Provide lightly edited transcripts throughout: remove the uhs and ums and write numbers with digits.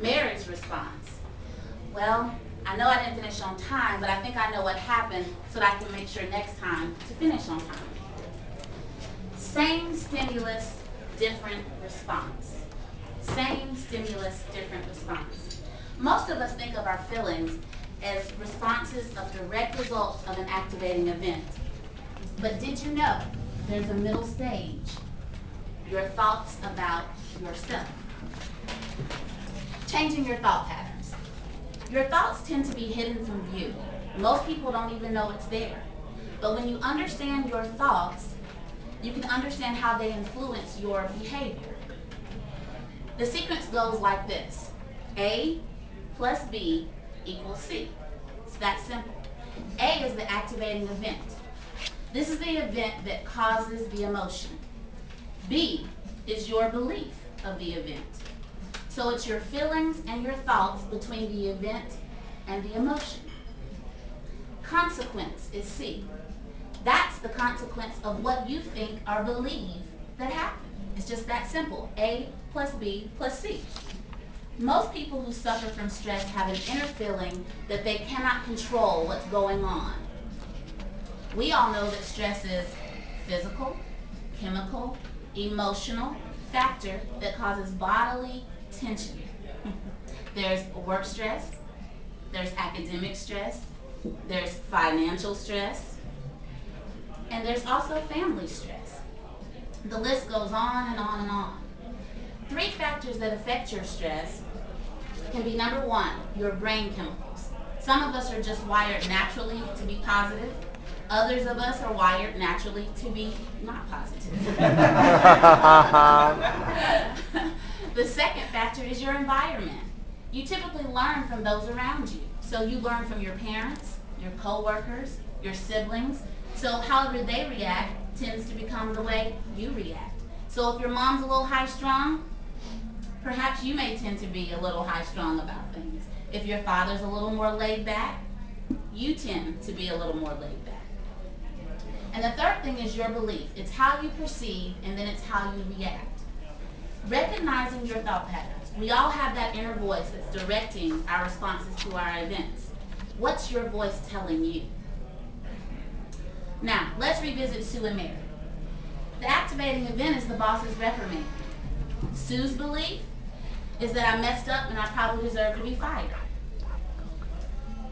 Mary's response. Well, I know I didn't finish on time, but I think I know what happened so that I can make sure next time to finish on time. Same stimulus, different response. Same stimulus, different response. Most of us think of our feelings as responses of direct results of an activating event. But did you know there's a middle stage? Your thoughts about yourself. Changing your thought patterns. Your thoughts tend to be hidden from view. Most people don't even know it's there. But when you understand your thoughts, you can understand how they influence your behavior. The sequence goes like this. A plus B equals C. It's that simple. A is the activating event. This is the event that causes the emotion. B is your belief of the event. So it's your feelings and your thoughts between the event and the emotion. Consequence is C. That's the consequence of what you think or believe that happened. It's just that simple. A plus B plus C. Most people who suffer from stress have an inner feeling that they cannot control what's going on. We all know that stress is physical, chemical, emotional factor that causes bodily tension. There's work stress, there's academic stress, there's financial stress, and there's also family stress. The list goes on and on and on. 3 factors that affect your stress can be number 1, your brain chemicals. Some of us are just wired naturally to be positive. Others of us are wired naturally to be not positive. The second factor is your environment. You typically learn from those around you. So you learn from your parents, your co-workers, your siblings. So however they react tends to become the way you react. So if your mom's a little high-strung, perhaps you may tend to be a little high-strung about things. If your father's a little more laid back, you tend to be a little more laid back. And the third thing is your belief. It's how you perceive, and then it's how you react. Recognizing your thought patterns. We all have that inner voice that's directing our responses to our events. What's your voice telling you? Now, let's revisit Sue and Mary. The activating event is the boss's reprimand. Sue's belief is that I messed up and I probably deserve to be fired.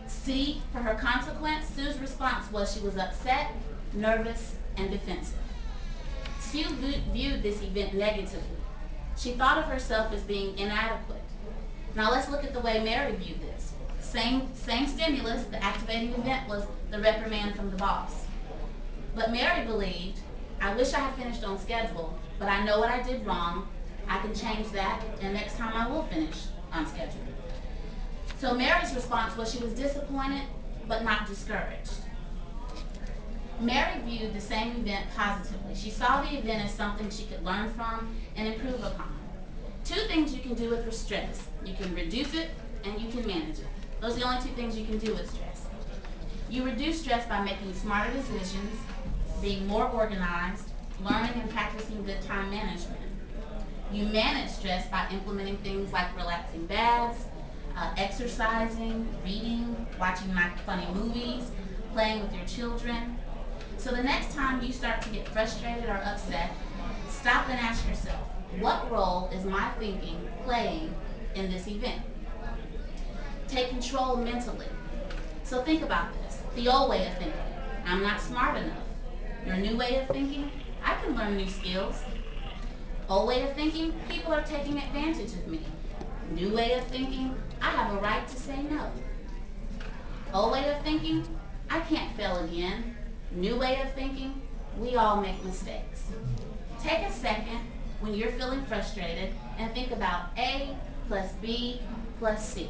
C, for her consequence, Sue's response was she was upset, nervous, and defensive. Sue viewed this event negatively. She thought of herself as being inadequate. Now let's look at the way Mary viewed this. Same stimulus, the activating event was the reprimand from the boss. But Mary believed, I wish I had finished on schedule, but I know what I did wrong. I can change that, and next time I will finish on schedule. So Mary's response was she was disappointed, but not discouraged. Mary viewed the same event positively. She saw the event as something she could learn from and improve upon. 2 things you can do with stress. You can reduce it and you can manage it. Those are the only 2 things you can do with stress. You reduce stress by making smarter decisions, being more organized, learning and practicing good time management. You manage stress by implementing things like relaxing baths, exercising, reading, watching funny movies, playing with your children. So the next time you start to get frustrated or upset, stop and ask yourself, what role is my thinking playing in this event? Take control mentally. So think about this. The old way of thinking, I'm not smart enough. Your new way of thinking, I can learn new skills. Old way of thinking, people are taking advantage of me. New way of thinking, I have a right to say no. Old way of thinking, I can't fail again. New way of thinking, we all make mistakes. Take a second when you're feeling frustrated and think about A plus B plus C.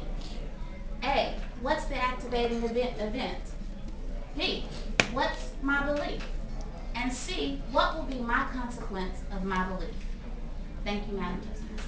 A, what's the activating event? B, what's my belief? And C, what will be my consequence of my belief? Thank you, Madam President.